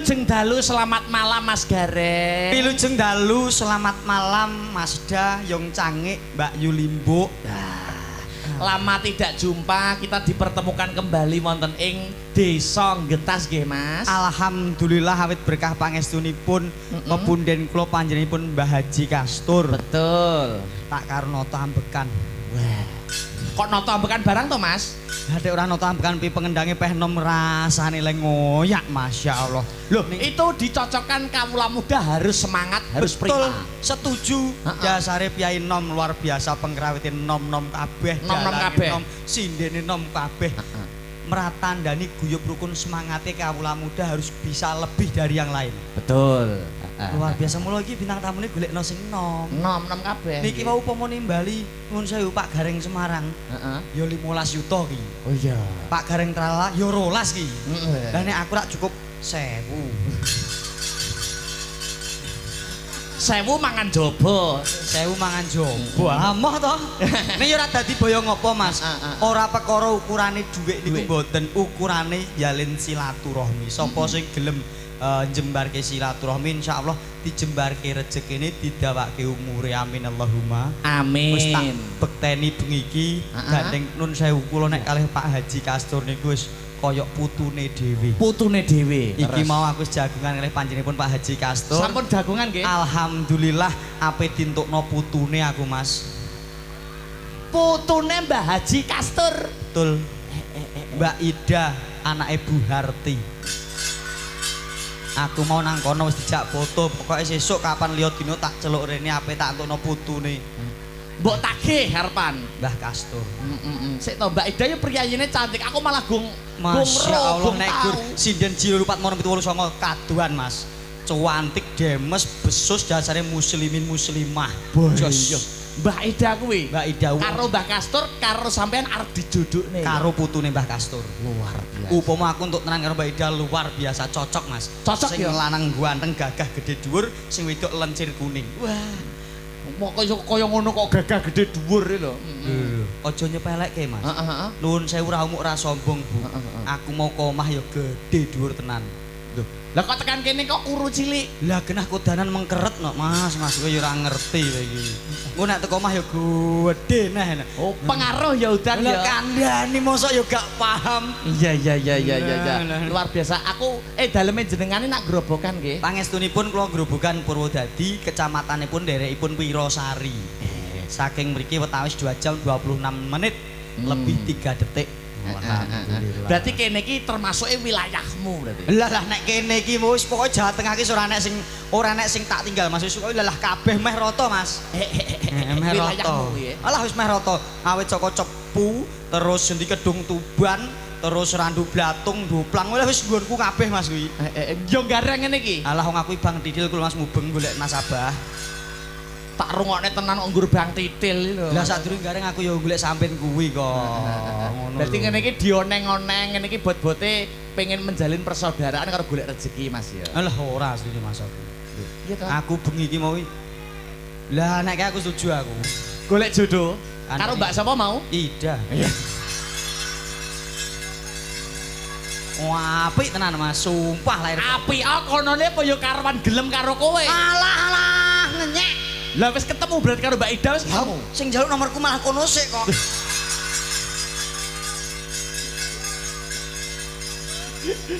Wilujeng dalu selamat malam Mas Gareng. Wilujeng dalu selamat malam Mas Da, Yong Cangik, Mbak Yulimbo. Lama tidak jumpa, kita dipertemukan kembali wonten ing Desa Getas nggih Mas. Alhamdulillah awit berkah pangestunipun pepunden kula panjenenganipun Mbah Haji Kastur. Betul. Tak karnata ambekan. Wah. Kok nata ambekan barang to Mas? Hadek ora nata ambekan pi pengendange peh nom rasane le ngoyak Masya Allah. Loh Itu dicocokkan kawula muda harus semangat, harus betul, prima. setuju. Dasare Piai Nom luar biasa pengrawite nom-nom kabeh, Nom-nom dalane kabeh. nom, sindene nom kabeh. Meratandani guyub rukun semangate kawula muda harus bisa lebih dari yang lain. Betul. Luar biasa mulo iki bintang tamune golekno sing nom. Nom-nom kabeh. Niki wau upamane Bali nuwun sewu Pak Gareng Semarang. Heeh. Ya 15 yuta ki. Oh iya. Pak Gareng Trala ya 12 ki. Heeh. Lah nek aku rak cukup 1000. 1000 mangan jaba. 1000 mangan jowo. Amoh to. Nek ya ora dadi boyo ngopo, Mas. Ora perkara ukurane dhuwit niku mboten, ukurane jalin silaturahmi. Sapa sing gelem njembarke silaturahmi insyaallah dijembarke rezekine didawake umure amin Allahumma. Amin. Wis tak bekteni bengi iki gandeng nun sewu kula nek kalih Pak Haji Kastur niku wis koyok putune dhewe. Putune dhewe. Iki mau aku wis jagungan kalih panjenenganipun Pak Haji Kastur. Sampun jagungan nggih? Alhamdulillah ape dintukno putune aku Mas. Putune Mbah Haji Kastur. Betul. Mbak Ida anake Bu Harti. Aku mau nang kono wis dijak foto, pokoke sesuk kapan liya dina tak celuk rene ape tak entukno putune. Mbok tagih harepan. Mbah Kastur. Sik to Mbak Ida ya priyayine cantik. Aku malah gung Masya Allah gung nek gur sinden Jiro 489 kaduan Mas. Cuantik demes besus dasare muslimin muslimah. Jos. Mbak Ida kuwi. Mbak Ida Karo Mbah Kastur karo sampean arep dijodhokne. karo putune Mbah Kastur. luar biasa. Upama aku untuk tenan karo Mbak Ida luar biasa cocok Mas. Cocok sing ya? lanang ganteng gagah gede dhuwur, sing wedok lencir kuning. Wah. Mok kaya ngono kok gagah gede dhuwur lho. Aja nyepelekke Mas. Heeh. Nuwun sewu ra umuk ra sombong Bu. Aku mau ke omah ya gede dhuwur tenan. Lho, lah kok tekan kene kok kuru cilik. Lah genah kodanan mengkeret no Mas, Mas kowe ya ora ngerti kowe iki. Engko nek teko omah ya gede neh. Oh, pengaruh ya udan Lah ya. kandhani mosok ya gak paham. Iya. Lah. Luar biasa. Aku daleme jenengane nak grobokan nggih. Pangestunipun kula Grobogan Purwodadi, kecamatanipun derekipun Wirosari. Saking mriki wetawis 2 jam 26 menit lebih 3 detik. Alhamdulillah. Berarti kene iki termasuke wilayahmu berarti. Lah nek kene iki wis pokoke Jawa Tengah iki ora nek sing tak tinggal Mas. Wis lah kabeh meh rata Mas. Meh rata. Wilayahmu ya. Alah wis meh rata. Awit saka Cepu, terus Sendi Kedung Tuban, terus Randu Blatung, Duplang. Wis nggonku kabeh Mas kuwi. Yo gareng ngene iki. Alah wong aku Bang Didil kula Mas mubeng golek nasabah. Tak rungokne tenan kok nggur Bang Titil lho. Lah sadurunge gareng aku ya golek sampean kuwi kok. Ngono. Berarti ngene iki dioneng-oneng, ngene iki bot-bote pengen menjalin persaudaraan karo golek rezeki Mas ya. Alah ora asline Mas aku. Iya to. Aku bengi iki mau lah nek aku setuju aku. Golek jodoh Kan karo Mbak sapa mau? Ida. Iya. Wah, apik tenan Mas, sumpah lahir. Apik konone apa ya karewan gelem karo kowe? Alah, ngenyek. Lah wis ketemu berarti karo Mbak Ida wis ketemu. Sing njaluk nomorku malah kono sik kok.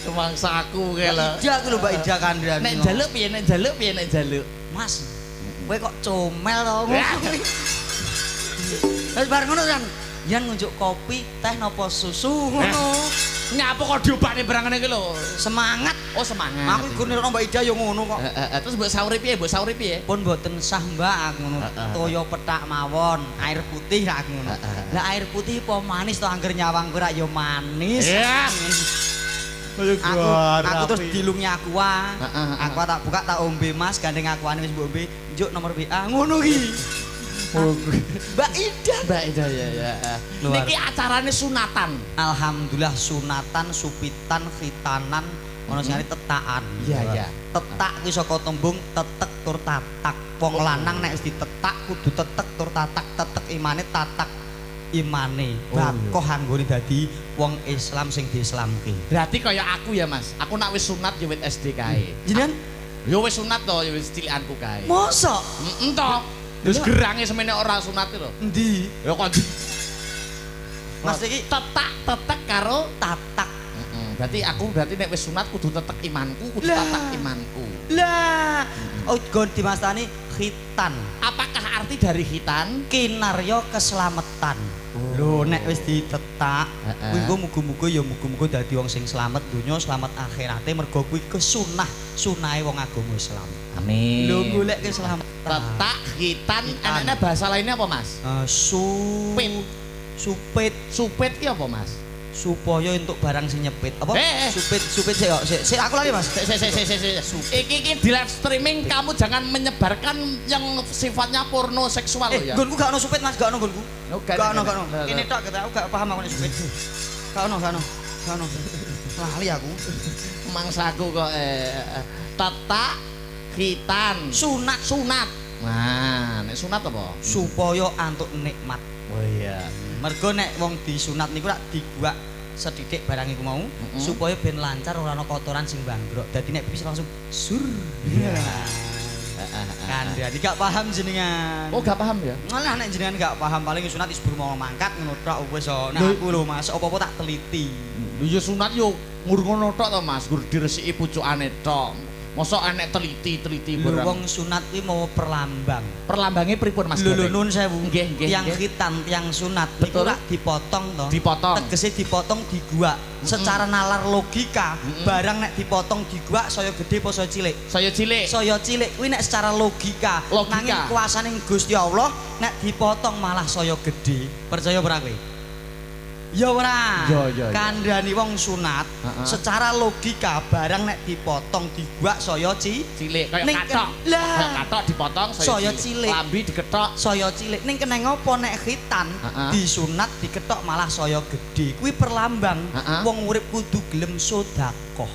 Semangsa aku kae lho. Ida aku lho Mbak Ida kandhani. Nek njaluk piye nek njaluk piye nek njaluk? Mas, kowe kok comel to ngono. Terus bar ngono kan, yen ngunjuk kopi, teh napa susu ngono. Nyapa kok diobane barangane iki lho. Semangat. Oh semangat. Aku iku nirno Mbak Ida ya ngono kok. Terus mbok sauri piye? Mbok sauri piye? Pun mboten sah Mbak aku ngono. Toya petak mawon, air putih ra aku ngono. Lah air putih apa manis to angger nyawang ora ya manis. Ya. Aku terus dilungi aqua. Aqua tak buka tak ombe Mas, gandeng aquane wis mbok ombe, njuk nomor WA ngono ki. Mbak Ida. Mbak Ida ya. Niki acarane sunatan. Alhamdulillah sunatan, supitan, khitanan, ono sing tetakan. Iya. Tetak kuwi saka tembung tetek tur tatak. Wong lanang nek wis ditetak kudu tetek tur tatak, tetek imane tatak imane bakoh anggone dadi wong Islam sing diislamke. Berarti kaya aku ya Mas, aku nak wis sunat ya wis SD kae. Jenengan Ya wis sunat to ya wis cilikanku kae. mosok Heeh to. Wis gerange semene ora sunat lho. endi? Ya kok Mas iki tetek karo tatak. Berarti nek wis sunat kudu tetek imanku, kudu tatak imanku. Lah, gon dimastani khitan. Apakah arti dari khitan? Kinarya keselamatan. Lho nek wis ditetak, kuwi engko muga-muga ya muga-muga dadi wong sing slamet donya, slamet akhirate mergo kuwi sunahe wong agama Islam. Amin. Lho golek keselamatan. Tetak, khitan, enaknya bahasa lainnya apa Mas? Supit. Supit ki apa Mas? Supaya untuk barang sing nyepit. Apa? Supit sik aku lali Mas. Iki di live streaming kamu jangan menyebarkan yang sifatnya porno seksual ya. Gonku gak ono supit Mas, gak ono gonku. Gak ono. Lah. Ini tok aku gak paham aku nek supit. Gak ono. Lali aku. Mangsaku kok tetak, khitan, sunat. Nah, nek sunat apa? Supaya antuk nikmat. Oh iya. Mergo nek wong disunat niku rak diguak sedidik barang iku mau supaya ben lancar ora ana kotoran sing banggrok. Dadi nek bisa langsung sur. Kandhani gak paham jenengan. Oh, gak paham ya? Malah nek jenengan gak paham paling sunat isbur mau mangkat ngono tok wis nek aku lho Mas apa-apa tak teliti. Lho ya sunat yo ngur ngono tok to Mas, ngur diresiki pucukane tok. Mosok enek teliti barang. Wong sunat kuwi mau perlambang. Perlambange pripun Mas? Lho nun sewu. Nggih. Tiang khitan, tiang sunat niku rak dipotong to. Dipotong. Tegese dipotong diguak. Secara nalar logika, barang nek dipotong diguak saya gede apa saya cilik? Saya cilik. Saya cilik kuwi nek secara logika. Nanging kuasane Gusti Allah nek dipotong malah saya gede. Percaya ora kowe? Ya ora. Kandhani wong sunat secara logika barang nek dipotong diguak saya cilik kaya kathok. Kaya kathok dipotong saya cilik. Lambi diketok saya cilik. Ning keneng apa nek khitan disunat diketok malah saya gede. Kuwi perlambang wong urip kudu gelem sedekah.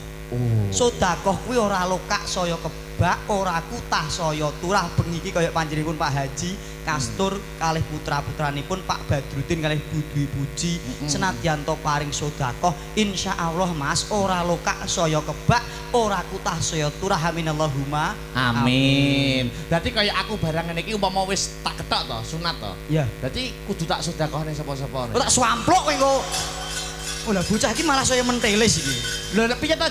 Sedekah kuwi ora lokak saya kebak, ora kutah saya turah bengi iki kaya panjenenganipun Pak Haji Kastur kalih putra-putranipun Pak Badrudin kalih Budwi Puji senadyan to paring sedekah insyaallah Mas ora lokak saya kebak, ora kutah saya turah amin Allahumma amin. Berarti kaya aku barang ngene iki umpama wis tak ketok to, sunat to. Iya. Berarti kudu tak sedekahne sapa-sapa. Tak swamplok kowe engko. Oh lah bocah iki malah saya menteles iki. Lho nek piye to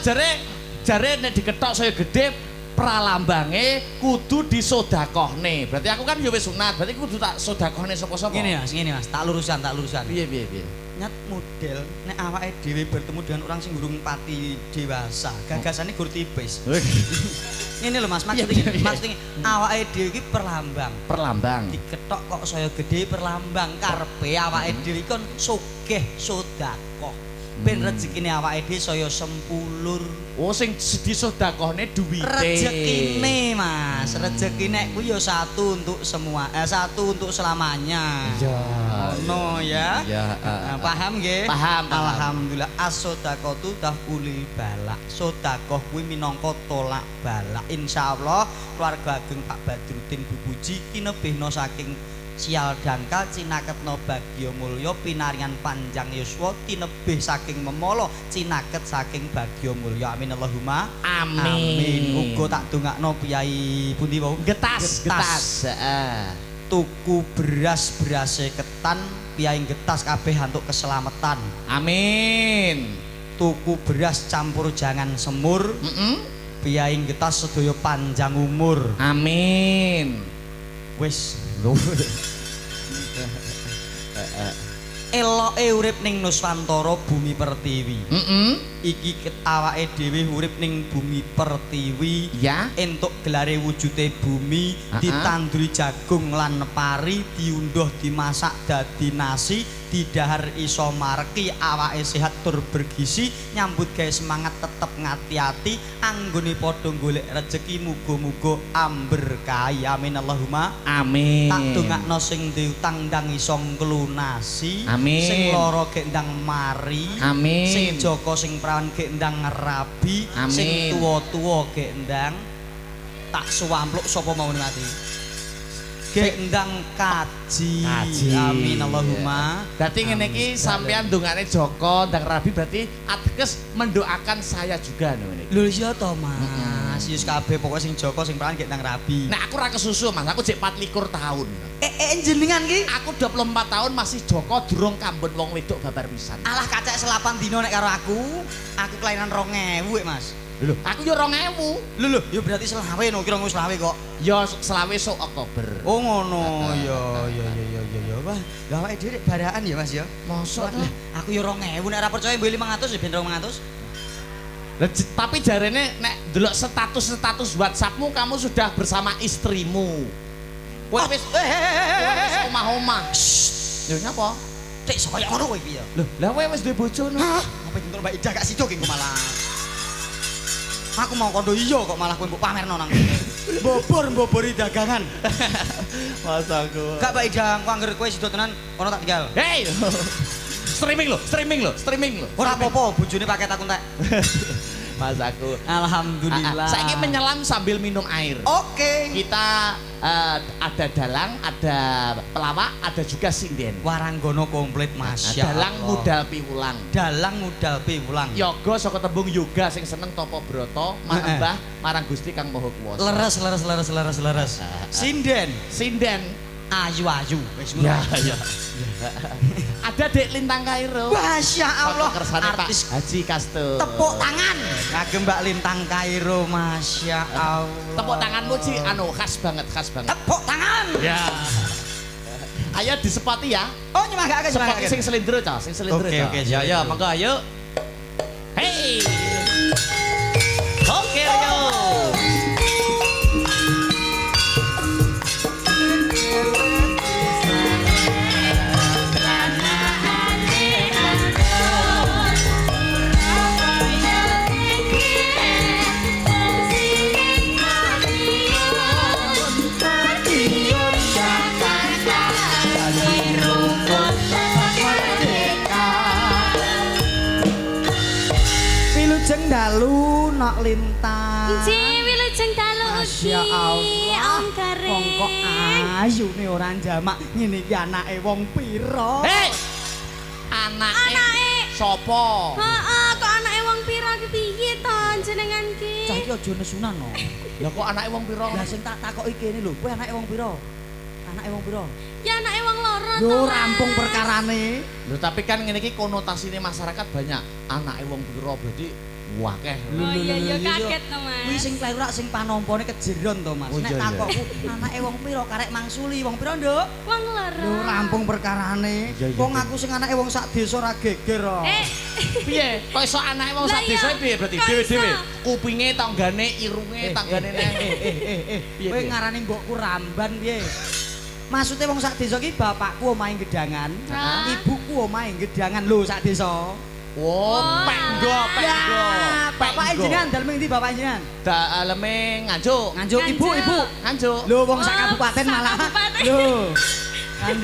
jare nek diketok saya gede pralambange kudu disedekahne. Berarti aku kan ya wis sunat, berarti kudu tak sedekahne sapa-sapa. Ngene Mas, tak lurusan. Piye? Nyat model nek awake dhewe bertemu dengan orang sing durung pati dewasa, gagasane gur tipis. Ngene lho Mas, maksudnya awake dhewe iki perlambang. Diketok kok saya gede perlambang karepe awake dhewe kon sugih sedekah. Ben rezekine awake dhewe saya sempulur. Oh sing disedekahne duwite. Rezekine Mas, rezekine kuwi ya satu untuk semua, satu untuk selamanya. Iya. Ono ya. Iya, paham nggih? Paham. Alhamdulillah as-shadaqatu tahulil balak. Sedekah kuwi minangka tolak balak. Insyaallah keluarga ageng Pak Badrudin Bu Puji kinebihna saking sial dangkal cinaketno bagya mulya pinaringan panjang yuswa tinebih saking memolo cinaket saking bagya mulya amin Allahumma amin. Uga tak dongakno piyai pundi wau getas. Heeh. Tuku berase ketan piyai getas kabeh antuk keselamatan amin. Tuku beras campur jangan semur piyai getas sedaya panjang umur amin. Wis eloke urip ning Nuswantara bumi pertiwi. Iki awake dhewe urip ning bumi pertiwi ya entuk gelare wujude bumi ditanduri jagung lan pari diunduh dimasak dadi nasi didahar iso mareki awake sehat tur bergizi nyambut gawe semangat tetep ngati-ati anggone padha golek rejeki muga-muga amberkahi amin Allahumma amin. Tak dongakno sing diutang ndang iso nglunasi amin. Sing lara gek ndang mari amin. Sing joko sing prawan gek ndang ngerabi amin. Sing tuwa-tuwa gek ndang tak suwampluk sapa mau mati gendang kaji. Amin Allahumma. Berarti ngene iki sampean ndongane Joko ndang Rabi berarti ateges mendoakan saya juga ngene iki. Lho iya to, Mas. Yus kabeh pokoke sing Joko sing perawan gendang Rabi. Nek aku ora kesusu, Mas. Aku jek 24 tahun. Jenengan ki Aku 24 tahun masih Joko durung kambun wong wedok babar pisan. alah kacek selapan dino nek karo aku kelainan 2000 Mas. Lho, aku yo 2000. Lho ya berarti selawe no kira selawe kok. Yo selawe sok Oktober. Oh ngono. Ya. Wah, gawake dhewe baraan ya Mas ya. Mosok Lah, aku yo 2000 nek ora percaya mbok 500 ya ben 200. Tapi jarene nek delok status WhatsAppmu kamu sudah bersama istrimu. Kowe wis omah-omah. Lho nyapa? Cek kaya ngono kowe iki ya. Lho, lah kowe wis duwe bojo no. Apa pinter Mbak Ida gak sido ki malah. Aku mau kondo iya kok malah kowe mbok pamerno nang kene. Mbobori dagangan. Masaku. Gak Mbak Ida, kok anggere kowe sido tenan ono tak tinggal. Hei. Streaming lo. Ora apa-apa, bojone paket aku entek. Masaku. Alhamdulillah. Saiki menyelam sambil minum air. Oke. Kita ada dalang, ada pelawak, ada juga sinden. Waranggono komplit Masya Dalang Allah. mudal piwulang. Dalang mudal piwulang. Yoga saka tembung yoga sing seneng topo broto, manembah marang Gusti Kang Maha Kuwasa. Leres. Sinden ayu. Wis ngono. Ya. Ada Dek Lintang Kairo. Masya Allah. Kersane Pak Artis Haji Kasto. tepuk tangan. Kagem Mbak Lintang Kairo, Masya Allah. Tepuk tanganmu Ci anu khas banget. Tepuk tangan. Ya. Ayo disepoti ya. Oh nyemangake Sepoti sing selindro ca, Oke, Ya, monggo ayo. Hey. Oke, ayo. Wilujeng dalu nok lintang. Nggih, wilujeng dalu ugi. Masya Allah. Om Gareng. Wong kok ayune ora jamak ngene iki anake wong pira? Hei. Anake sapa? Heeh, kok anake wong pira ki piye to jenengan ki? Cah iki aja nesunan no. Lah kok anake wong pira? Lah sing tak takoki kene lho, kowe anake wong pira? Anake wong pira? Ya anake wong loro to. Yo Mas. rampung perkarane. Lho tapi kan ngene iki konotasine masyarakat banyak anake wong pira berarti wakeh. Oh iya kaget to Mas. Kuwi sing kleru rak sing panompone kejeron to Mas. Oh, Nek iya, takokku anake wong pira karek mangsuli wong pira, Nduk? Wong loro. Lho rampung perkarane. Iya, iya, Wong iya. aku sing anake wong sak desa ora geger kok. Piye? Kok iso anake wong sak Lah desa iya, piye berarti kok dhewe-dhewe? iso? Kupinge, tanggane, irunge, tanggane neh. Piye, Kowe piye? ngarani mbokku ramban piye? Maksudnya wong sak desa ki bapakku omahe gedangan, Hah? ibuku omahe gedangan lho sak desa. Oh, penggo. Bapak jenengan dalem ndi bapak jenengan? Daleme Nganjuk. Nganjuk ibu. Nganjuk. Lho wong sak Oh, kabupaten sak malah. kabupaten. Lho.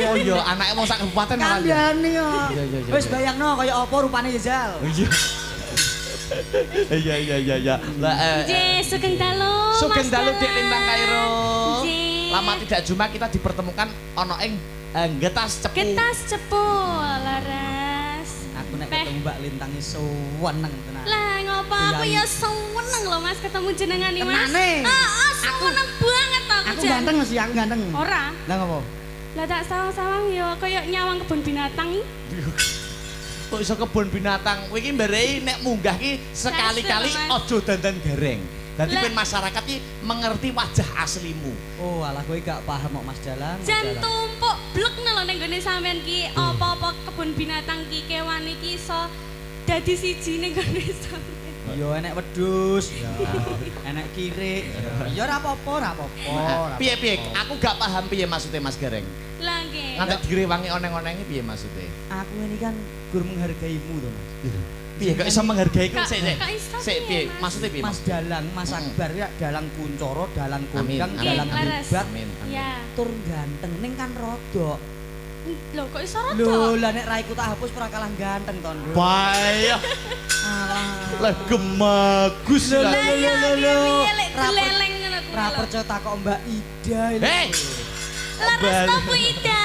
Oh iya, anake wong sak kabupaten malah. Kandhani kok. Iya, iya, iya, Wis iya. bayangno kaya apa rupane Yezal. Iya. Lah Nggih, sugeng dalu. Sugeng Mas dalu Dek Dalang. Lintang Kairo. Nggih. Lama tidak jumpa kita dipertemukan ana ing Getas Cepu. Getas cepu laras. Aku nek Peh. ketemu Mbak Lintang iki seneng tenan. Lah ngopo aku Kuyayi. ya seneng lho Mas ketemu jenengan iki Mas. Tenane. Heeh, seneng banget to Aku Jan. ganteng sih, aku ganteng. Ora. Lah ngopo? Lah tak sawang-sawang ya kaya nyawang kebun binatang iki. Kok iso kebun binatang? Kowe iki mbarei nek munggah ki sekali-kali Mas. aja dandan gareng. Dadi Lah. ben masyarakat ki mengerti wajah aslimu. Oh, alah kowe gak paham kok Mas Dalang. Mas Jan Dalang. tumpuk blek lho ning gone sampean ki apa-apa kebun binatang ki kewan iki iso dadi siji ning gone sampean. Ya enek wedhus, ya enek kirik. Ya ora apa-apa, ora apa-apa. Piye? Aku gak paham piye maksudnya Mas Gareng. Lah nggih. Ngantek direwangi oneng-onengi piye maksudnya? Aku ini kan gur menghargaimu to, Mas. Piye kok iso menghargai ku sik sik. Kok iso Sik piye, piye? Mas? Maksudnya piye? Mas Dalang, Mas Akbar ya dalang Kuncoro, dalang Kondang, Amin, dalang amin. Laras. hebat, Amin. Ya. tur ganteng ning kan rodok. Lho kok iso rada? Lho, lah nek raiku tak hapus ora kalah ganteng to, Nduk. Bahaya. Alah. Lah gemagus Lho, lah. lho, lho, lho, lho. Lek Ra per- deleleng ngono kuwi Ra lho. percaya takok Mbak Ida lho. Hei! Leres to Bu Ida.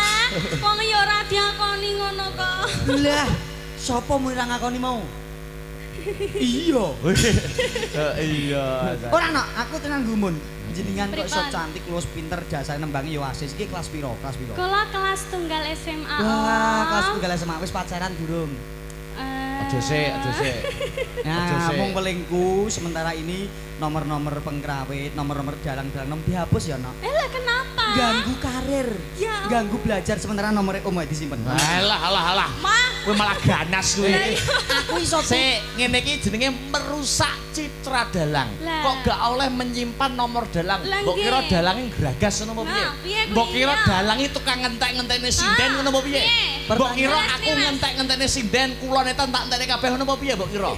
Wong ya ora diakoni ngono kok. Lah, sapa mung ora ngakoni mau? Iya. Iya. Ora nak, aku tenan gumun. Jenengan kok iso Pripun? cantik luwes pinter jasane nembangi yo asis. Iki kelas piro? Kelas piro? Kula kelas tunggal SMA. Wah, kelas tunggal SMA wis pacaran durung? Aja sik. Nah, sik. mung pelingku sementara ini nomor-nomor pengkrawit, nomor-nomor dalang-dalang nom dihapus ya, Nok. Lah kenapa? Ganggu karir. Ya. Ganggu belajar sementara nomornya disimpen. Alah. Mah. Kowe malah ganas kowe. Aku iso Sik, ngene iki jenenge merusak citra dalang. Lah. Kok gak oleh menyimpan nomor dalang? Lah, Mbok kira nggih. dalange gragas ngono apa piye? Nah, piye kuwi, Mbok kira iya. dalange tukang ngentek-ngentekne sinden ngono apa piye? piye? Mbok kira Jelas, aku Mas. ngentek-ngentekne sinden, kulone tak entekne kabeh ngono apa piye mbok kira?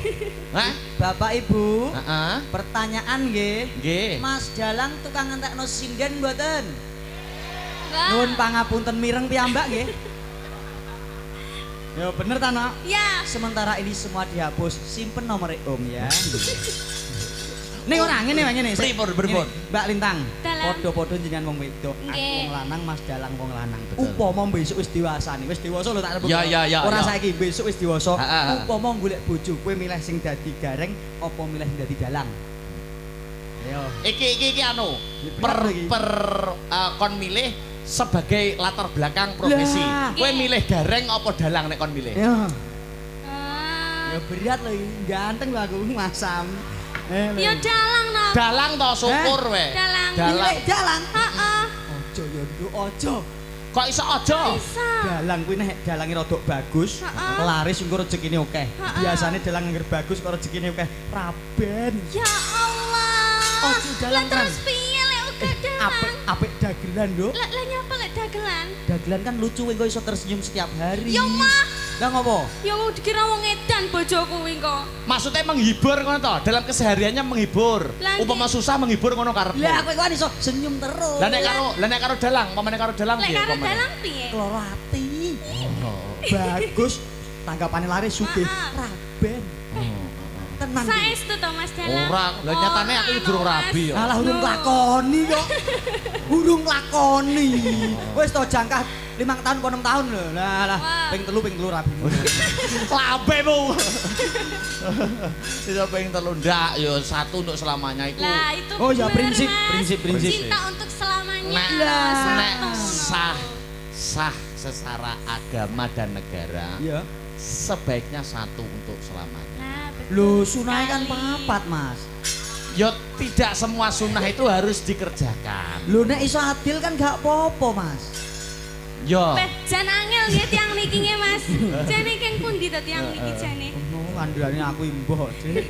Hah? Bapak Ibu, Heeh. pertanyaan nggih. Nggih. Mas Dalang tukang ngentekno sinden mboten? Enggak. Nuwun pangapunten mireng piyambak nggih. Ya bener ta, Nok? Ya. Sementara ini semua dihapus, simpen nomor Om ya. Ning ora ngene wae ngene. Sik. Pripun, pripun? Ngene, Mbak Lintang, Dalang. padha-padha jenengan wong wedok, aku Nggih. wong lanang, Mas Dalang wong lanang. Betul. Upama besok wis dewasane, wis dewasa lho tak sebut. Ya, ya, ya, Ora ya. saiki besok wis dewasa. Ha. Upama golek bojo, kowe milih sing dadi gareng apa milih sing dadi dalang? Ayo. Iki anu Bener iki. kon milih sebagai latar belakang profesi. Lah. Kowe milih gareng apa dalang nek kon milih? Ya. Ah. Ya berat lho, iki. Ganteng lho aku masam. Lho. Ya dalang no. Dalang to syukur we. Dalang. Dalang. Milih dalang. Heeh. Ojo ya nduk, ojo. Kok iso aja? Bisa. Dalang kuwi nek dalange rodok bagus, Ha-ha. laris engko rezekine akeh. Ha-ha. Biasane dalang angger bagus kok rezekine akeh. Raben. Ya Allah. Ojo dalang, Lah terus piye lek uga dalang? Apik dagelan, Nduk. Lah nyapa lek dagelan? Dagelan kan lucu engko iso tersenyum setiap hari. Ya mah. Lah ngopo? Ya mau dikira wong edan bojoku kuwi kok. Maksudnya menghibur ngono to? Dalam kesehariannya menghibur. Lah, Umpama susah menghibur ngono karepmu. Lah kowe kan iso senyum terus. Lah nek karo dalang, umpamane karo dalang Lek piye karo umpamane? dalang piye? keloro ati. Oh. Bagus. Tanggapane laris sugih. Ha-ha. Raben. Tenan. iki. Saestu to Mas Dalang. Ora, lah nyatane aku iki durung rabi ya. Alah urung lakoni kok. Urung lakoni. Wis to jangkah 5 tahun apa 6 tahun lho. Lah Wah. ping telu rabi. Labemu. Sisa pengen telu ndak ya satu untuk selamanya itu. Lah itu Oh ya, bener, prinsip, Mas. prinsip. Cinta untuk selamanya. Nek loh, nek satu. sah secara agama dan negara Iya. sebaiknya satu untuk selamanya. Nah, betul Lho sunai kan sekali. papat, Mas. Ya tidak semua sunnah itu harus dikerjakan. Lho nek iso adil kan gak apa-apa, Mas. Ya. Beh, jan angel nggih tiyang niki nggih, Mas. Jane keng pundi to tiyang niki jane? Oh, kandhane aku imbuh, Dik.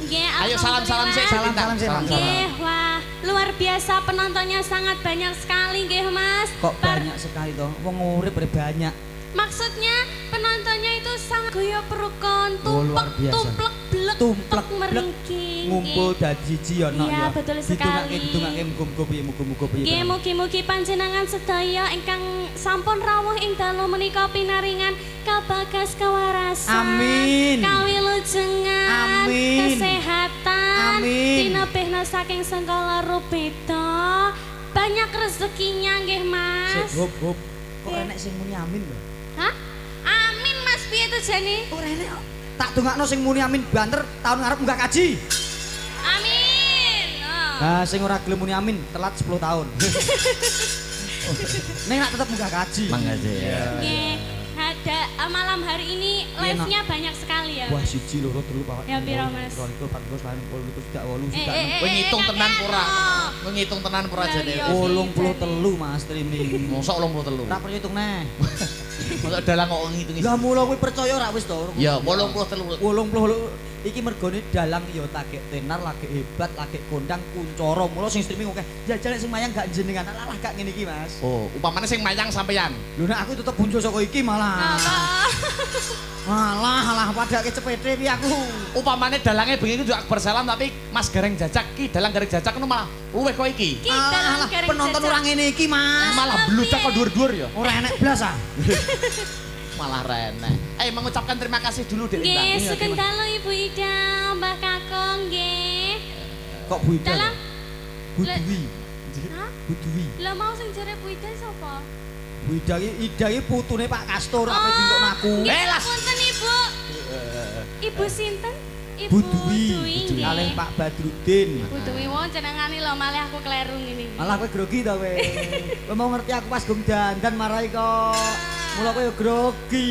Nggih, Ayo salam-salam sih. Salam-salam sih, Mas. Nggih, wah, luar biasa penontonnya sangat banyak sekali nggih, Mas. Kok banyak sekali toh? Wong urip bre banyak. Maksudnya penontonnya itu sangat goyo perukon, Oh, luar biasa. tumplek blek, Tumplek, tek meringking. Ngumpul dadi siji ya, Nok Iya, ya. betul sekali. Ditungake muga-muga piye, muga-muga piye. Nggih, mugi-mugi panjenengan sedaya ingkang sampun rawuh ing dalu menika pinaringan kabagas kawarasan, Amin. kawilujengan, Amin. kesehatan, Amin. tinebehna saking segala rupita, banyak rezekinya nggih, Mas. Hop hop. Kok Nggih. enek sing muni amin lho? Hah? Amin, Mas, piye to jane? Ora enek kok. Tak dongakno sing muni amin banter tahun ngarep munggah kaji. Amin. Oh. Nah, sing ora gelem muni amin telat 10 tahun. Ning nak tetep munggah kaji. Mangga ya. Nggih, ada malam hari ini Iya, live-nya banyak sekali ya. Wah, Mas. 1 2 3 4 Ya, piro, Mas? 4 8 Kowe ngitung tenan pura. ngano. Kowe ngitung tenan pura Lah, jane. iya. 83 Mas streaming. Mosok 83. Tak perlu hitung neh. Mosok dalang kok ngitung. Lah mula kowe percaya ra wis to? Ya 83. 80 iki mergone dalang ya lagi tenar, lagi hebat, lagi kondang kuncoro. Mula sing streaming oke. Jajal nek sing mayang gak jenengan. Alah gak ngene iki, Mas. Oh, upamane sing mayang sampeyan. Lho nek aku tetep bunjo saka iki malah. Alah padake cepete piye aku. Upamane dalange bengi itu akbar salam tapi Mas Gareng Jajak ki dalang Gareng Jajak ngono malah luweh kok iki. Ki dalam Alah, gareng penonton jajak. ora ngene iki, Mas. Malah bludak kok dhuwur-dhuwur ya. Ora enek blas ah. Malah renek. Mengucapkan terima kasih dulu Dek Nggih, Lintang. sugeng dalu Ibu Ida, Mbak Kakung nggih. Kok Buida? Dalang Budwi. Hah? Budwi. Lah mau sing jare Bu Ida sapa? Ida iki putune Pak Kastur apa dintukno aku. Nggih, Las. punten Ibu. Ibu sinten? Ibu Budwi nggih. kalih Pak Badrudin. Bu Dwi wong jenengane lho malah aku kleru ngene. Malah kowe grogi ta kowe. Kowe mau ngerti aku pas gum dandan marai kok. Mula kowe yo grogi.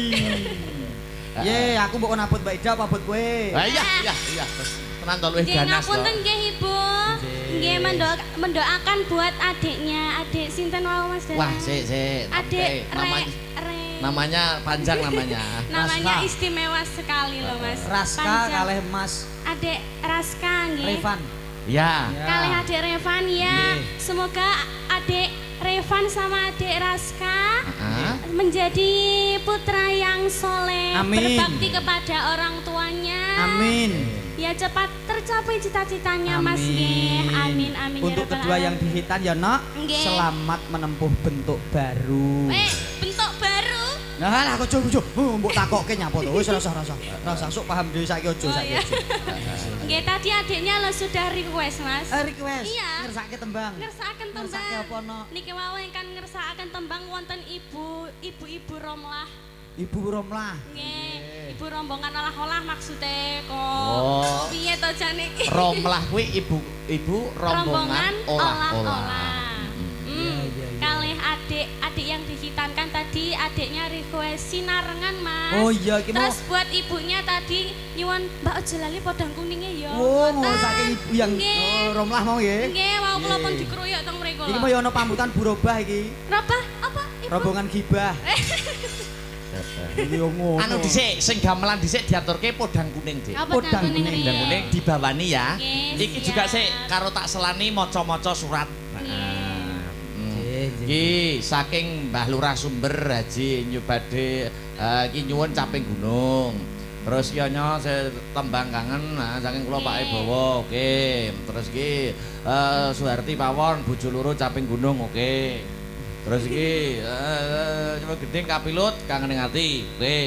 Ye, aku mbok nabut Mbak Ida apa abot kowe? Iya. Tenan to luwih Nggih ganas to. ngapunten nggih Ibu. Nggih mendoakan buat adiknya. Adik sinten wau Mas Dara? Wah, sik. Adik Namanya panjang namanya. namanya Raska. istimewa sekali loh Mas. Raska Panjang. kalih Mas Adik Raska nggih. Revan. Ya. Kalih adik Revan ya. Nggih. Semoga adik Revan sama adik Raska Heeh. menjadi putra yang soleh, Amin. berbakti kepada orang tuanya. Amin. Ya cepat tercapai cita-citanya Mas nggih. Amin amin Untuk ya rabbal kedua yang alamin. dihitan ya nak, Nggih. selamat menempuh bentuk baru. Bentuk baru. Nah lah kok ojo. Mbok takokke nyapa to. Wis rasa. Rasa sok paham dhewe saiki ojo Oh, saiki iya. ojo. Nggih tadi adiknya lo sudah request Mas. Request Iya. ngersake tembang. Ngersakaken tembang. Ngersake apa no? Niki wau ingkang ngersakaken tembang wonten ibu-ibu Romlah. Ibu Romlah. Nggih, ibu rombongan olah-olah maksudnya kok. Oh. Piye to jane? Romlah kuwi ibu rombongan olah-olah. Iya. Kalih adik yang dihitankan tadi adiknya request sinarengan Mas. Oh iya iki mau. Terus buat ibunya tadi nyuwun Mbak aja lali podang kuningnya ya. Oh, Ngoten. ngersake ibu yang Nggih. Romlah mau nggih. Nggih, mau kula pun Nggih. dikeroyok teng mriku. Iki mau ya ana pambutan Burobah iki. Robah apa? Ibu? Rombongan gibah. Iki yo ngono. Anu dhisik sing gamelan dhisik diaturke podang kuning, Dik. Apa Podang kuning kuning, riyo? Podang kuning dibawani ya. Nggih, Iki juga siap. sik karo tak selani maca-maca surat. Nggih. Iki saking Mbah Lurah Sumber Haji Nyubade iki nyuwun caping gunung. Terus ki ana tembang kangen saking kula Pak Ibowo, oke. Terus iki Suharti Pawon bojo loro caping gunung, oke. Terus iki coba gedeng kapilut kangen ing ati, oke.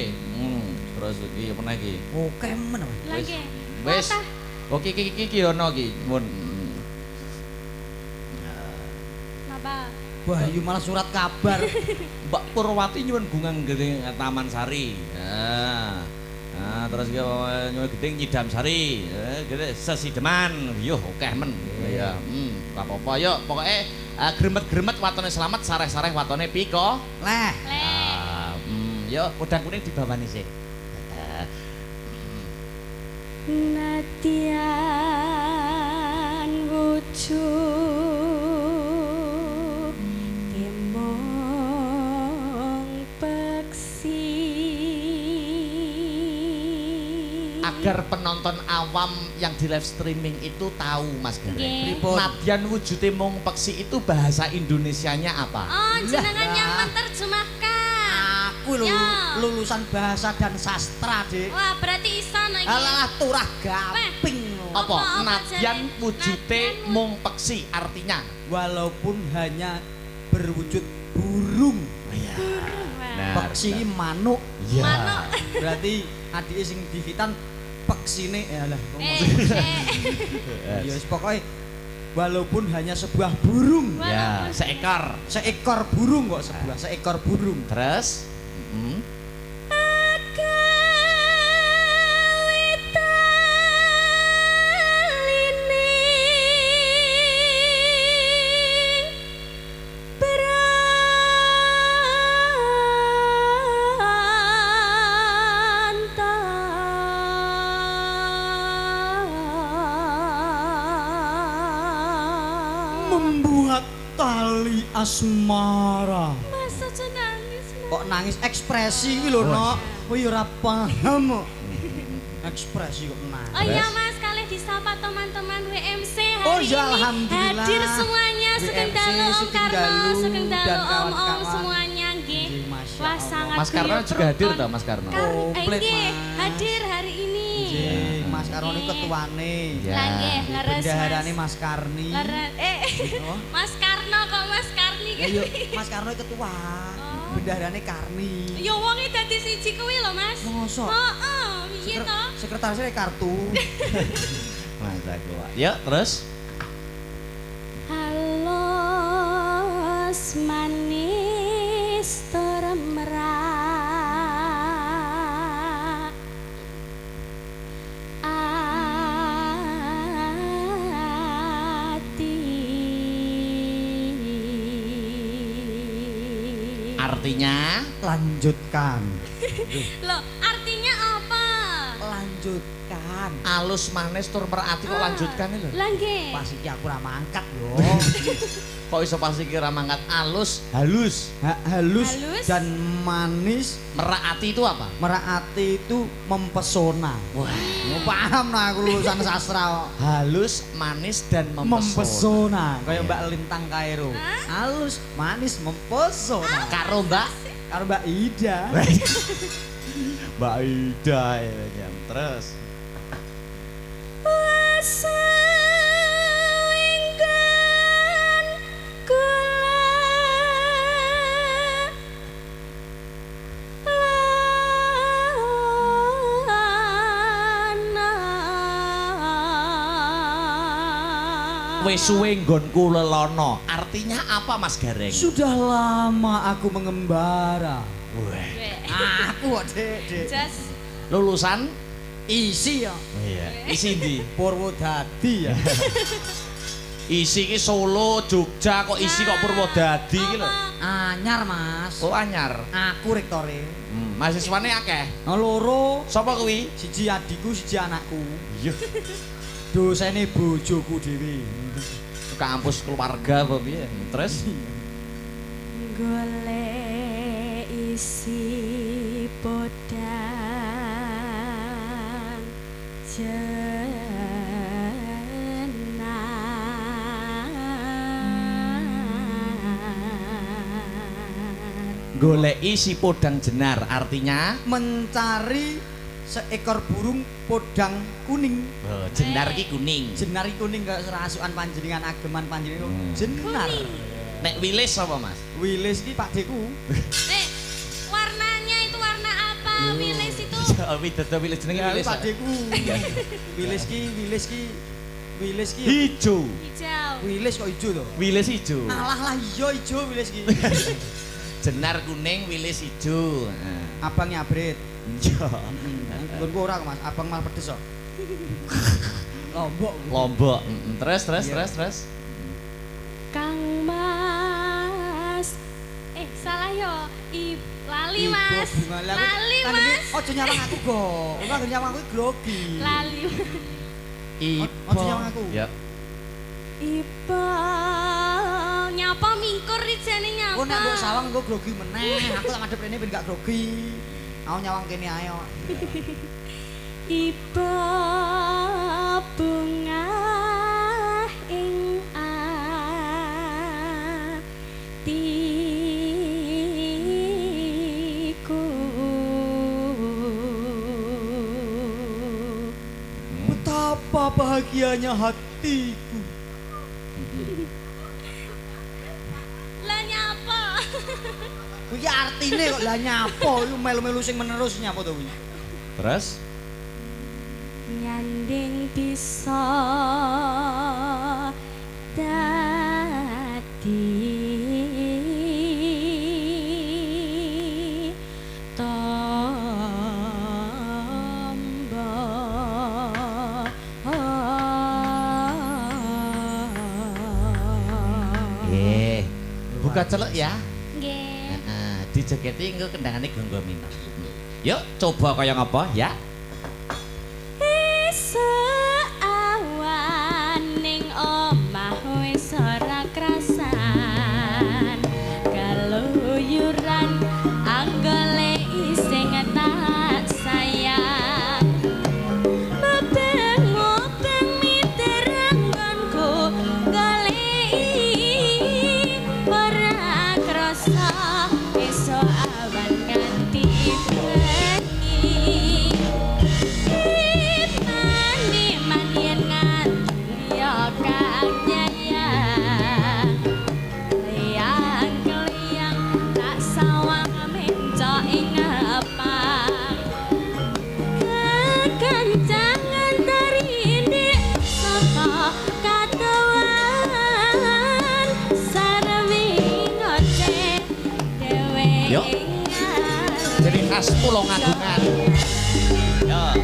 Terus iki apa iki? Oke men. Lagi. Wis. Oke iki ana iki nyuwun. Napa? Wah, iya malah surat kabar. Mbak Purwati nyuwun bunga gedeng Taman Sari. Nah, terus nyuwun gedeng Nyidam Sari. Gede sesideman. Yo akeh men. Ya, gak apa-apa yo. Pokoke gremet-gremet watone selamat, sareh-sareh watone piko. Leh. Yo podang kuning dibawani sik. Nadian wujud kemong peksi. Agar penonton awam yang di live streaming itu tahu Mas Gareng. Nggih. Pripun? Nadian wujude mung peksi itu bahasa Indonesianya apa? Oh, jenengan yang Lah. menerjemahkan. Aku lho Ya. lulusan bahasa dan sastra, Dik. Wah, berarti iso no iki. Alah turah gamping. Apa? Apa Nadian jane? wujude Nadian mung peksi artinya. Walaupun hanya berwujud burung. Wah. Peksi iki manuk. Iya. Manuk. Berarti adike sing dihitan peksine ya lah. Ya wis pokoke walaupun hanya sebuah burung. Ya, seekor. Seekor burung kok seekor burung. Terus Membuat tali asmara. Masa aja nangis. Kok nangis ekspresi iki lho, Nok. Kowe ora paham kok. Ekspresi kok nangis. Oh iya Mas, kali disapa teman-teman WMC hari Oh ya, ini alhamdulillah. hadir semuanya, Sugeng WMC, Dalu, Om Sugeng Karno, Dalu, Sugeng dan Dalu, Om kawan-kawan. semuanya nggih. Nggih, Masya Wah Allah. sangat Mas Karno guyub juga hadir rukun. toh Mas Karno? Komplit, Nggih, Mas. hadir hari ini. Nggih, Mas Karno ini Nggih. ketuane. Ya. Lah nggih, leres Bendaharane Mas. Mas Karni. Oh. Mas Karno kok Mas Karni Ya yo, Mas Karno iki ketua. Oh. Bendaharane Karni. Yo wonge dadi siji kuwi lho Mas. Mosok? Heeh, piye to? Sekretarisnya kartu. Masa gua. Yuk, terus. Halo manis tur merak ati. Artinya Lanjutkan. Loh, artinya apa? Lanjutkan. alus manis tur merati kok lanjutkan lho. Lah nggih. Pas iki aku ora mangkat lho. Kok iso pas iki ra mangkat alus Halus. Halus Halus. dan manis. merati itu apa? Merati itu mempesona. Wah, Paham nah aku lulusan sastra. halus, manis dan mempesona. Kayak Mbak Lintang Kairo. Halus, manis, mempesona. Karo Mbak Karo Mbak Ida. Mbak Ida ya. Terus Selingkan wis suwe nggonku lelono. Artinya apa Mas Gareng? Sudah lama aku mengembara. Wah, Aku kok Dek. Jas lulusan Isi ya. iya. Isi ndi? Purwodadi ya. Isi ki Solo, Jogja kok isi kok Purwodadi iki lho. Anyar, Mas. Oh anyar. Aku rektore. Mahasiswane akeh. Loro, Sapa kuwi? siji adikku, siji anakku. Iya. Dosene bojoku dhewe. Kampus keluarga apa piye? Terus golek isi podang jenar. goleki si podang jenar artinya Mencari seekor burung podang kuning. jenar ki kuning. Jenari kuning kayak serasukan panjenengan ageman panjenengan. Jenar. Nek wilis apa Mas? Wilis ki Pak Deku. Warnanya itu warna apa? Wilis itu Widodo wilis jenenge Ya, wilis. Pak Deku. Wilis ki Ijo. hijau. Wilis kok ijo to? Wilis ijo. Alah lah iya ijo wilis ki. Jenar kuning, wilis ijo. Abangnya abrit. Iya. Nggonku ora Mas, abang malah pedes kok. Lombok. Lombok. Terus. Kang Mas. Salah yo. Lali Mas. Lali Mas. Ojo nyawang aku go. Ora nyawang aku grogi. Lali. Ojo nyawang aku. Ya. Iba nyapa mingkur rijane nyapa. Oh nek mbok sawang engko grogi meneh. Aku tak madhep rene ben gak grogi. Aku nyawang kene ae kok. Iba bunga ing atiku. Betapa bahagianya hatiku. Lah nyapa? Kuwi artine kok lah nyapo iku melu-melu sing menerus nyapo to kuwi. Terus Nyanding bisa dadi nggih. Buka celuk ya. nggih. Dijeketi engko kendangane gonggo minor. Yuk coba kaya ngapa ya. Seawan ning omah wis ora krasan kaluyuran anggole sing tak sayang bebeng-bebeng miteranggonku goleki ora krasa esuk awan nganti bengi Jadi khas Tulungagungan. Ya.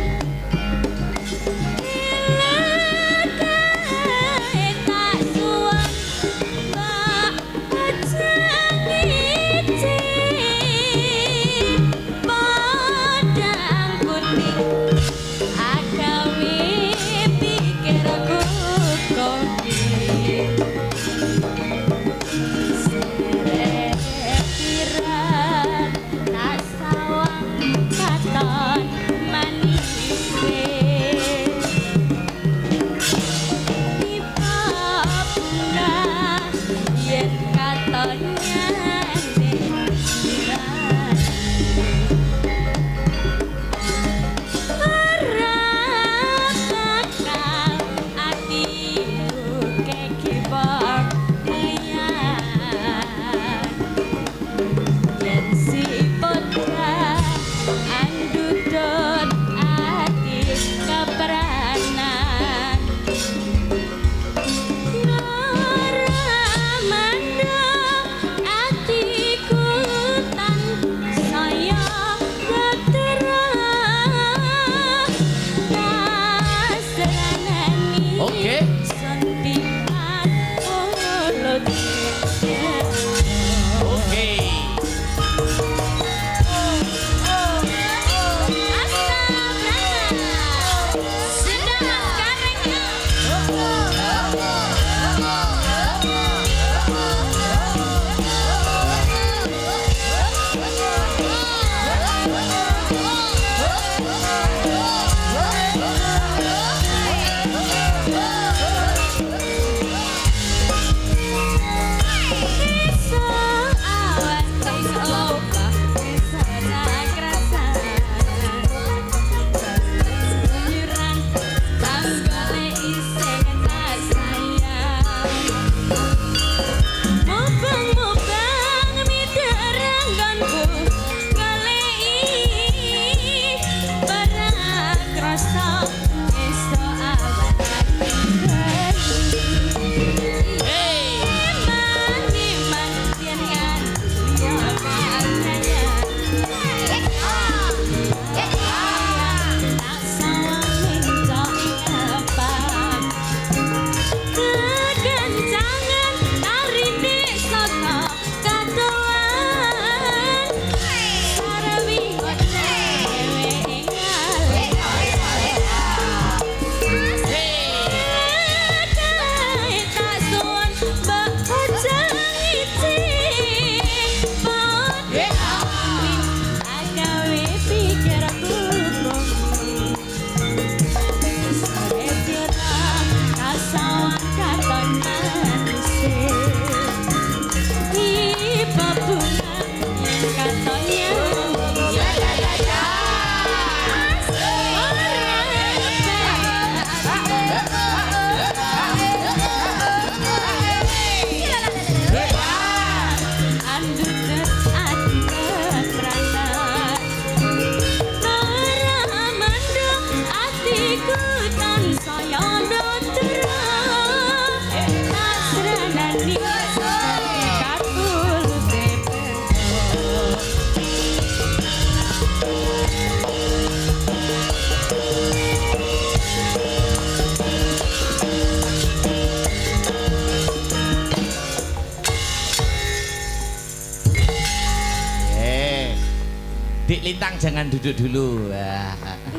Dik Lintang jangan duduk dulu.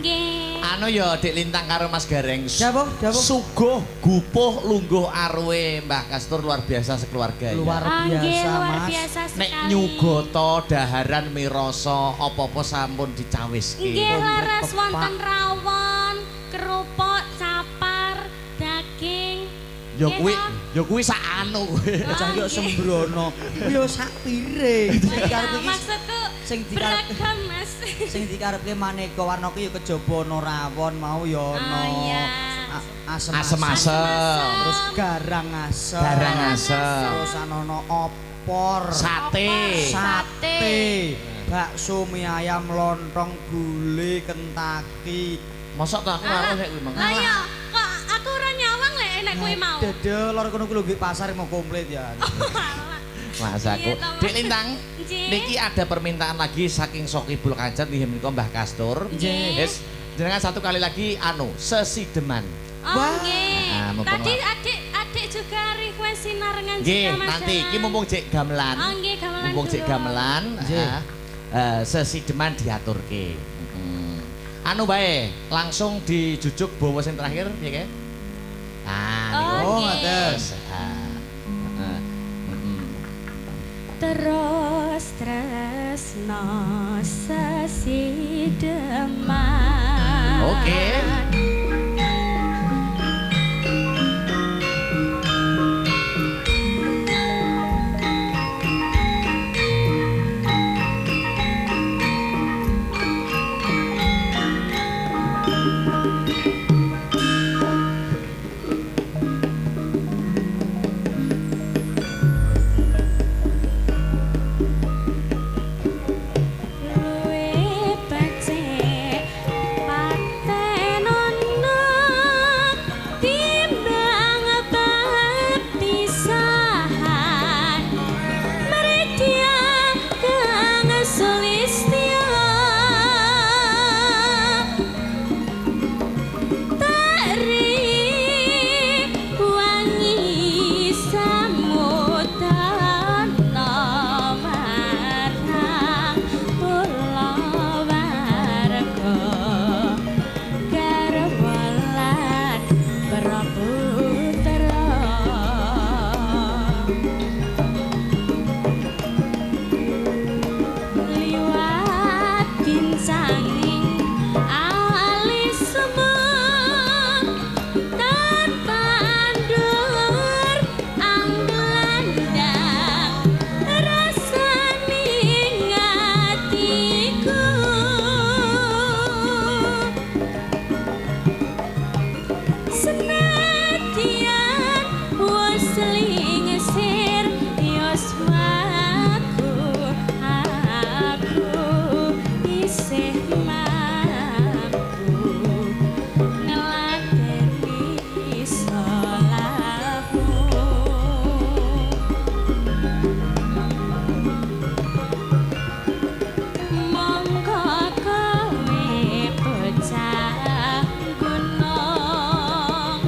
Nggih. Anu ya Dik Lintang karo Mas Gareng. Siapa? Suguh, gupuh, lungguh arwe Mbah Kastur luar biasa sekeluarga ya. Luar biasa, luar Mas. biasa sekali. Nek nyugoto daharan miroso apa-apa sampun dicawiske. Nggih laras wonten rawon, kerupuk, capar, daging. Ya kuwi sak anu kowe. Cah yo sembrono. Yo sak piring. Sing dikarepke iki Maksudku sing dikarepke beragam Mas. sing dikarepke maneka warna ki yo kejaba ana rawon mau yo ana iya. Asem-asem. Terus garang asem. Garang asem. Terus ana opor. Sate. Bakso mie ayam lontong gulai kentaki. Mosok tak aku karo sik kuwi mang. Lah ya, kok aku ora nyawang lek nek kuwi mau. Dedel lor kono ku lho nggih pasar mau komplit ya. Mas aku. Iya, Mas. Dek Lintang, Nggih. niki ada permintaan lagi saking Sokibul Kancet nggih menika Mbah Kastur. Nggih. Wis, jenengan satu kali lagi sesideman. Oh, Nah, nggih. mumpung Tadi lah. adik juga request sinarengan Nggih, juga Mas. nanti Dalan. iki mumpung cek gamelan. Oh, nggih, gamelan. Mumpung cek dulu. gamelan, Nggih. sesideman diaturke. Anu bae, langsung dijujuk bawa sing terakhir ya ke? Ah, Oh, niku. nggih. Terus, Terus tresno sesideman. Oke. Luwih becik patenono timbang perpisahan merdeka kang sulistya tari wangi samudana marang pulau warga garwalan praputra liwat kincanging alis semut tertandur anggelandang rasaning atiku senadyan wis lingsir yoswaku aku isih mampu ngeladeni salahmu monggo kowe bocah gunung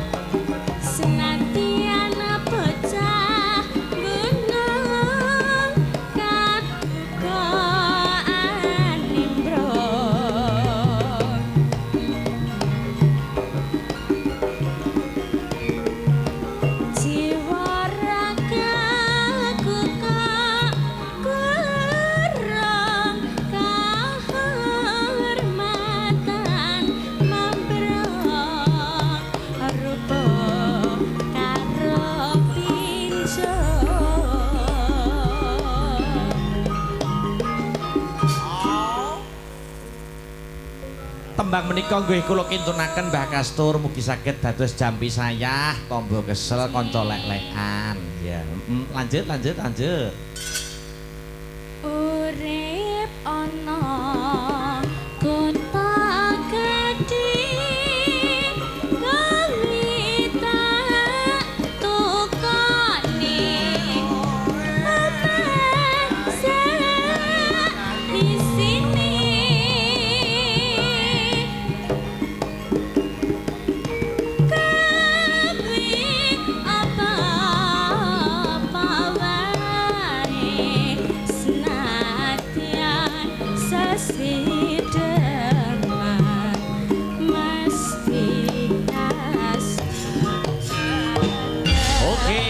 senadyan bocah gunung kaduka animbrong jiwa ragaku kok kurang kahormatan membrong rupa karo pinjol. Tembang menika nggih kula kintunaken Mbah Kastur mugi saged dados jampi sayah, tombo kesel, kanca lek-lekan. Ya, lanjut. Urip ana kota gedhe kawita tukane amasa di sini kabeh apa-apa wae senadyan sesideman mesti Oke.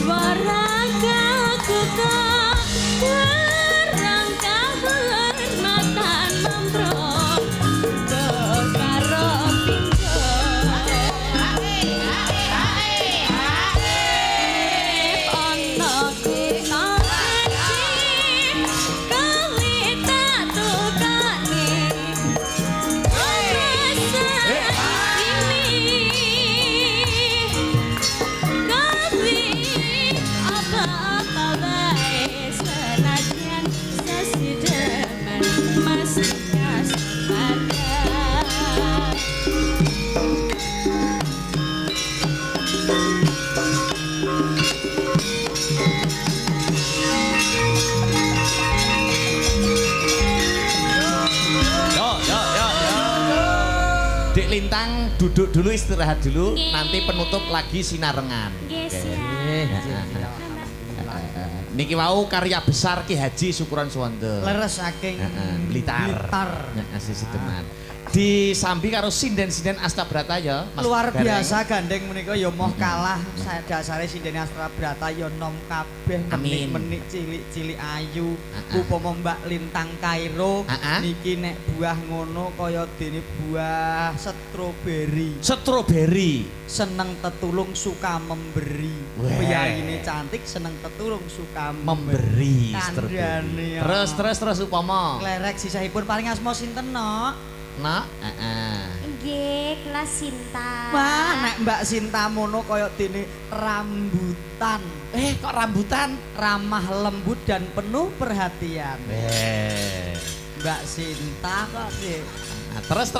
Waragaku kerang kehormatan membrong karo Dek Lintang duduk dulu istirahat dulu, Nggih. nanti penutup lagi sinarengan. Nggih, Oke. siap. Niki wau karya besar Ki Haji Syukuran Suwanda. Leres saking Blitar. Blitar. Heeh, sisi teman. Disambi karo sinden-sinden Astabrata ya, Mas Luar Bareng. biasa gandeng menika ya moh kalah dasare sindene Astabrata ya nom kabeh Amin. menik cilik-cilik ayu Heeh. upama Mbak Lintang Kairo Heeh. niki nek buah ngono kaya dene buah stroberi Stroberi. seneng tetulung suka memberi Weh. piyayine cantik seneng tetulung suka Memberi stroberi. Kandhane ya. Terus upama. Klerek sisahipun paling asma sinten no? Nak, heeh. Nggih, kelas Sinta. Wah, nek Mbak Sinta mono kaya dene rambutan. Kok rambutan? Ramah lembut dan penuh perhatian. Mbak Sinta kok sih. Nah, terus.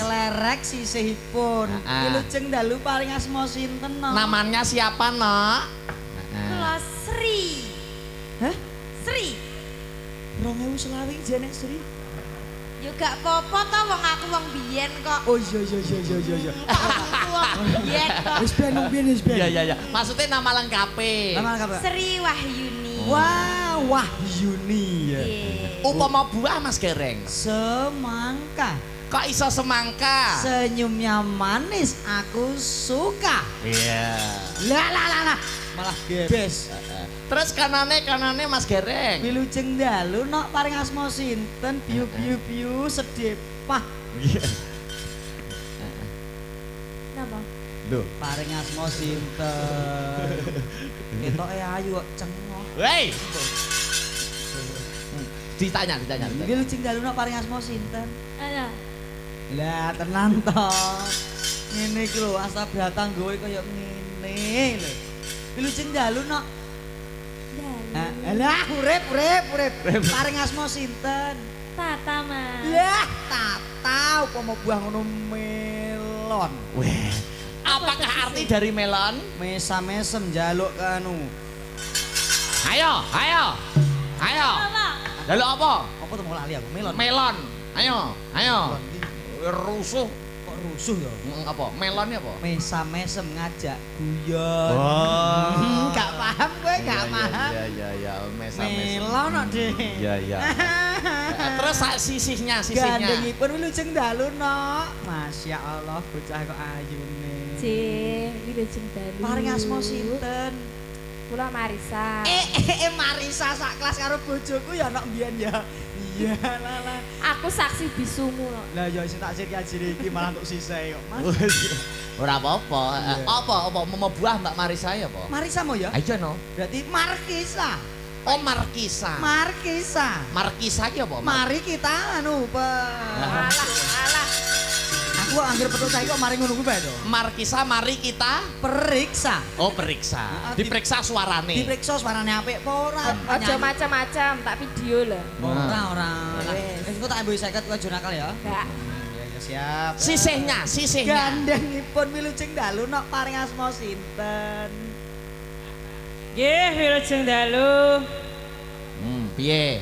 Klerek sisihipun. Wilujeng dalu paling asma sinten no? Namanya siapa, Nak? Kelas Sri. Hah? Sri. 2020 jene Sri. Yo gak apa-apa to wong aku wong biyen kok. Oh iya. Wong biyen kok. Wis ben wis ben. Iya. Maksudnya nama lengkapnya. Nama lengkap. Sri Wahyuni. Wah, Wahyuni ya. Nggih. Upama buah Mas Gereng. Semangka. Kok iso semangka? Senyumnya manis, aku suka. Iya. Lah. Malah gebes. Terus kanane Mas Gereng. Wilujeng dalu nok paring asma sinten piu sedepah. Iya. Napa? Loh. Paring asma sinten. Ketoke ayu kok cengoh. Hei. Ditanya. Wilujeng dalu nok paring asma sinten. Alah. Lah tenan to. Ngene iki lho Astabrata nggowe kaya ngene lho. Wilujeng dalu nok. Alah urip. Paring asma sinten? Tata, Mas. Lah, tata upama buah ngono melon. Weh. Apakah arti dari melon? Mesam-mesem njaluk anu. Ayo. Apa? Lalu apa? Apa tuh mau lali aku? Melon. Melon. Ayo. Melon iki Rusuh. kok rusuh ya? Apa? Melonnya apa? Mesam-mesem ngajak guyon. Oh. Gak paham gue, gak paham. Iya. Melon kok, Dik. Iya. Terus sisihnya. Gandengipun wilujeng dalu no. Masya Allah bocah kok ayune. Wilujeng dalu. Paring asma sinten? Kula Marisa. Marisa sak kelas karo bojoku ya nok mbiyen ya. Iya lah. Aku saksi bisumu lho. Lah ya sing tak sirki ajine iki malah untuk sisih kok. Mas. Ora apa-apa. Apa mau buah Mbak Marisa ya apa? Marisa mo ya? Ayo no. Berarti Markisa. Oh Markisa. Markisa ki apa? Mari kita anu Alah. Aku anggere petuk saiki kok mari ngono kuwi bae to. Markisa mari kita Periksa. oh periksa. Diperiksa suarane. Diperiksa suarane apik apa ora? Aja macam-macam, tak video lah. Ora. Wis engko tak ambil 50 kuwi aja nakal ya. Enggak. Ya siap. Sisihnya. Gandengipun wilujeng dalu nok paring asma sinten? Nggih, wilujeng dalu. Piye?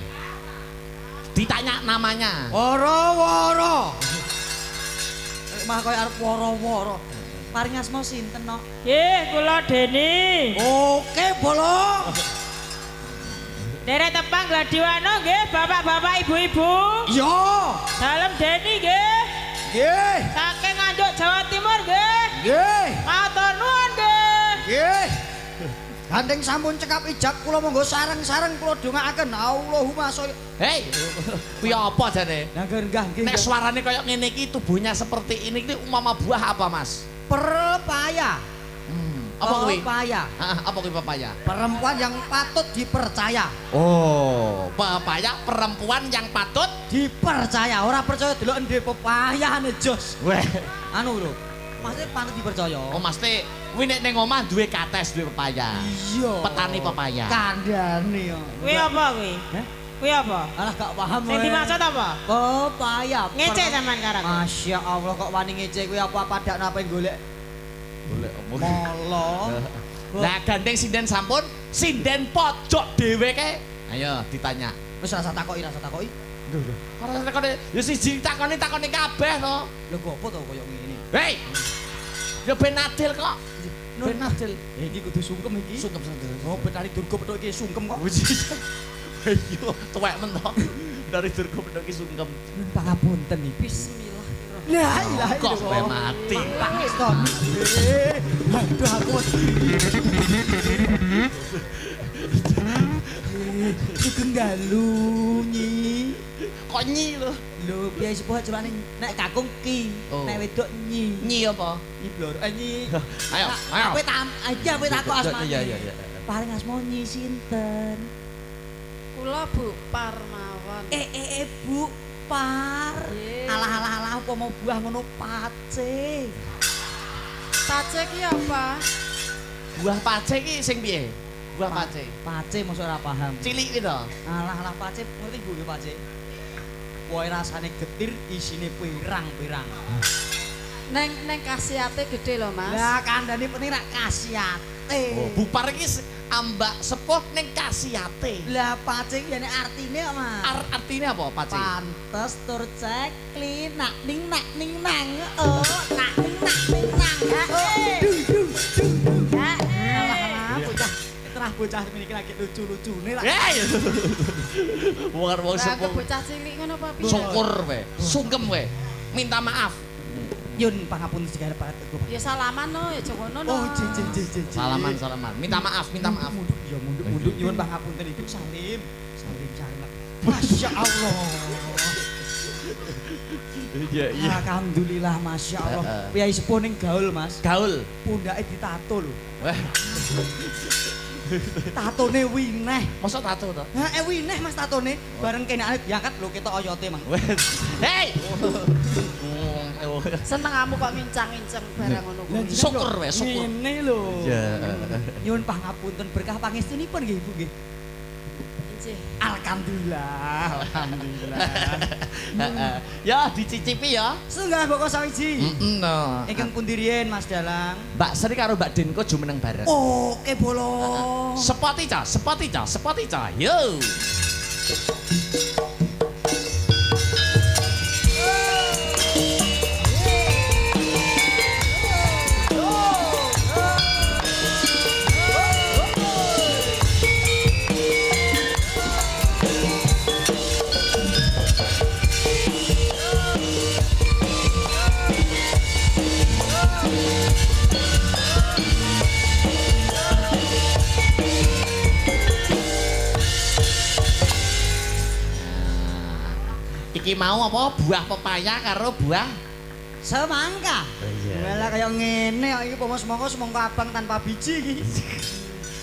Ditanya namanya. Woro-woro. Mah koyo arep woro-woro. Paring asma sinten nok? Nggih, kula Deni. Oke, bolong. Derek tepang Gladiwana nggih, bapak-bapak, ibu-ibu. Yo. Dalem Deni nggih. Nggih. Saking Nganjuk Jawa Timur nggih. Nggih. Matur nuwun nggih. Nggih. Gandeng sampun cekap ijab kula monggo sareng-sareng kula dongaaken Allahumma sholli. Hei, kuwi apa jane? Lah enggah nggih. Nek suarane kayak ngene iki tubuhnya seperti ini umpama buah apa, Mas? Pepaya. Apa kuwi? Pepaya. Heeh, apa kuwi pepaya? Perempuan yang patut dipercaya. Oh, pepaya perempuan yang patut Dipercaya, ora percaya delok ndek pepayane jos. Weh. Anu lho. Maksudnya patut dipercaya. Oh, mesti kuwi nek ning omah duwe kates duwe pepaya. Iya. Petani pepaya. Kandhane yo. Kuwi apa kuwi? Hah? Kuwi apa? Alah gak paham. Sing dimaksud apa? Pepaya. Ngece sampean karo aku. Masya Allah kok wani ngece kuwi apa padakno apa golek Golek apa? molo. Lah gandeng sinden sampun, sinden pojok dhewe ke. Ayo ditanya. Wis rasa takoki. Ora takone ya siji takoni kabeh to. Lho kok apa to koyo ngene. Hei. Ya ben adil kok. Ben adil. Iki kudu sungkem iki. Sungkem. Oh, betari durga petuk iki sungkem kok. Ayo, tuwek men to. Dari durga petuk iki sungkem. Pangapunten iki. Bismillahirrahmanirrahim. La ilaha Kok illallah. sampai mati. Pakistan. Aduh aku. Sugeng dalu nyi. Kok nyi lho? Lho piye sepuh jurane nek kakung ki, Oh. nek wedok nyi. Nyi apa? Nyi blor. Nyi. Ayo. Ape takok asmane. Iya. Paling asma nyi sinten? Kula Bu Parmawan. Bu Par. Nggih. Alah apa mau buah ngono pace. Pace ki apa? Buah pace ki sing piye? Buah pace. Pace mosok ora paham. Cilik ki to. Alah pace ngerti Bu pace. Wohe rasane getir, isine pirang-pirang. Neng khasiate gede lho, Mas. Lah kandhane penting rak khasiate. Oh, bupar iki ambak sepuh ning kasiate. Lah pace ki nek artine kok, Mas. Artine apa pace? Pantes tur cekli nak ning nang. Oh, nak ning nang. Alah bocah. Terah bocah meniki lagi lucu-lucune lah. Hei. Wong sepuh. Bocah cilik ngono apa piye? Syukur we, sungkem we. Minta maaf. Yun pangapunten segala Pak Teguh. Ya salaman no, ya jowo no. Oh, je. Salaman. Minta maaf. Munduk ya munduk nyuwun pangapunten itu salim. Masya Allah. Iya. Alhamdulillah Masya Allah. Piyai sepuh ning gaul Mas. Gaul. Pundake ditato lho. Wah, Tatone wineh. mosok tato to? Heeh wineh Mas tatone. Bareng kenane diangkat lho ketok oyote Mang. Hei. Seneng kamu kok ngincang-ngincang barang ngono kuwi. Syukur we, syukur. Ngene lho. Ya. Nyuwun pangapunten berkah pangestunipun nggih Ibu nggih. Injih. Alhamdulillah. Ya dicicipi ya. Sunggah boko sawiji. No. Ingkang pundi riyen Mas Dalang? Mbak Sri karo Mbak Denko jumeneng bareng. Oke bolong. Sepati ca. Yo. Iki mau apa? Buah pepaya karo buah Semangka. Malah kaya ngene kok iki pomos-mongko semangka abang tanpa biji iki.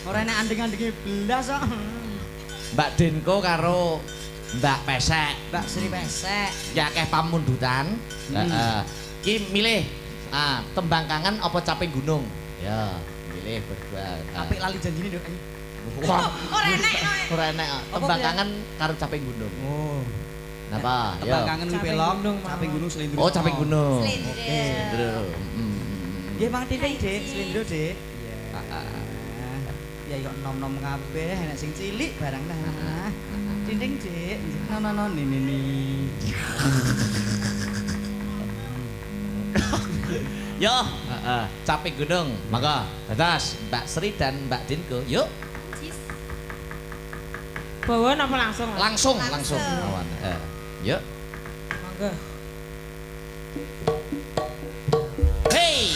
Ora enek andeng-andenge blas kok. Mbak Denko karo Mbak Pesek. Mbak Sri Pesek. Ya akeh pamundutan. Heeh. Ki milih tembang kangen apa caping gunung? Ya, milih berdua. Apik lali janjine nduk. Wah, Ora enek. ora enek. Tembang Apa, kangen karo caping gunung. Oh. Napa? Tembang Yo. kangen Caping pelok, gunung, caping gunung slendro. Oh, caping gunung. Slendro. Slendro. Nggih Mang Tinting, Dik, slendro, Dik. Iya. Ya kok nom-nom kabeh, enek sing cilik barang dah. Tinting, Dik. No, ni. Yo, caping gunung. Maka, atas Mbak Sri dan Mbak Dinko. Yuk, Bawa napa langsung? langsung. Langsung. Awan. Yuk. Monggo. Hey.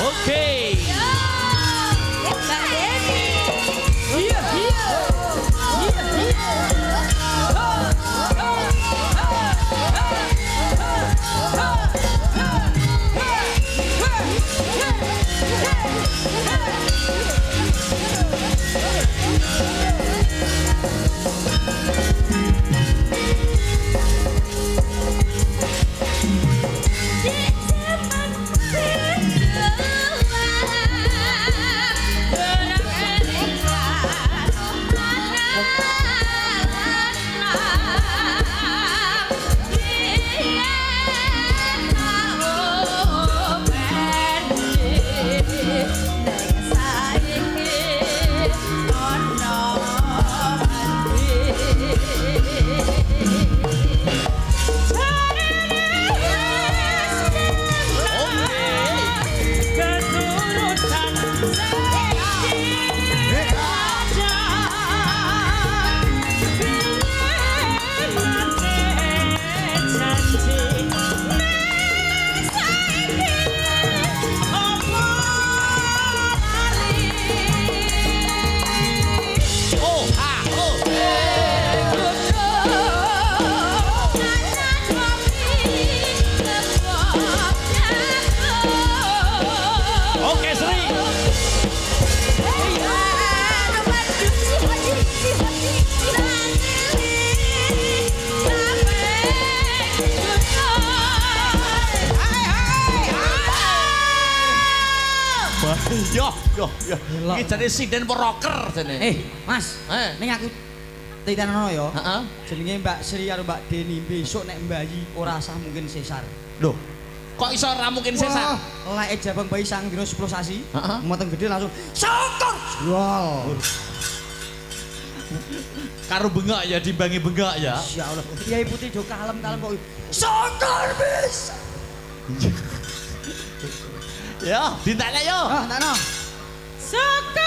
Oke. Mbak Dewi. Yo. Iki jane sinden apa rocker jane. Mas. Ning aku titenono ya. Heeh. Jenenge Mbak Sri karo Mbak Deni besok nek mbayi ora sah mungkin sesar. Loh, kok iso ora mungkin sesar? Lek jabang bayi sang dina 10 sasi, motong gede langsung songkor. Wow. Karo bengak ya dimbangi bengak ya. Insyaallah. Kiai Putih do kalem-kalem kok. Songkor bisa. Ya, dintakne yo. Ah, takno. Suka